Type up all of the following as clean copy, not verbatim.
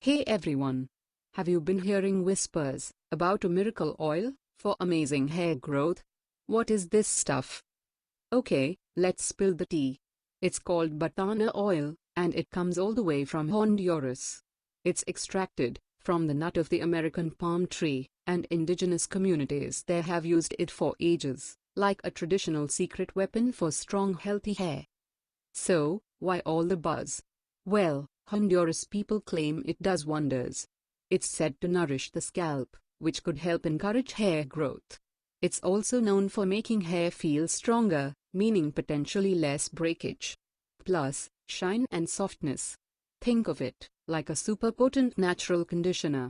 Hey everyone! Have you been hearing whispers about a miracle oil for amazing hair growth? What is this stuff? Okay, let's spill the tea. It's called Batana Oil, and it comes all the way from Honduras. It's extracted from the nut of the American palm tree, and indigenous communities there have used it for ages, like a traditional secret weapon for strong, healthy hair. So, why all the buzz? Well, Honduras people claim it does wonders. It's said to nourish the scalp, which could help encourage hair growth. It's also known for making hair feel stronger, meaning potentially less breakage. Plus, shine and softness. Think of it like a super potent natural conditioner.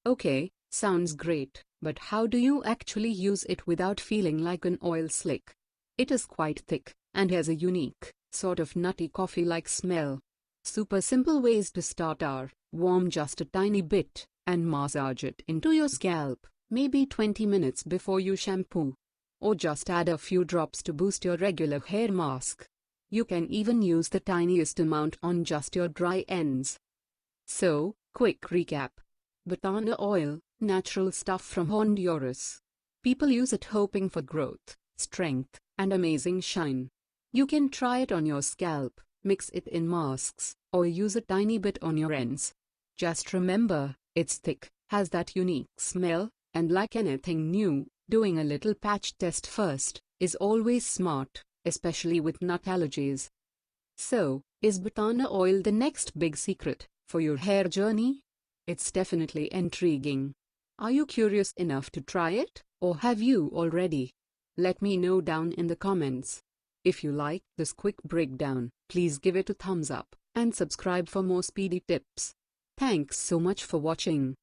Okay, sounds great, but how do you actually use it without feeling like an oil slick? It is quite thick, and has a unique, sort of nutty coffee-like smell. Super simple ways to start are: warm just a tiny bit, and massage it into your scalp, maybe 20 minutes before you shampoo. Or just add a few drops to boost your regular hair mask. You can even use the tiniest amount on just your dry ends. So, quick recap. Batana oil, natural stuff from Honduras. People use it hoping for growth, strength, and amazing shine. You can try it on your scalp, mix it in masks, or use a tiny bit on your ends. Just remember, it's thick, has that unique smell, and like anything new, doing a little patch test first is always smart, especially with nut allergies. So, is Batana oil the next big secret for your hair journey? It's definitely intriguing. Are you curious enough to try it, or have you already? Let me know down in the comments. If you liked this quick breakdown, please give it a thumbs up, and subscribe for more speedy tips. Thanks so much for watching.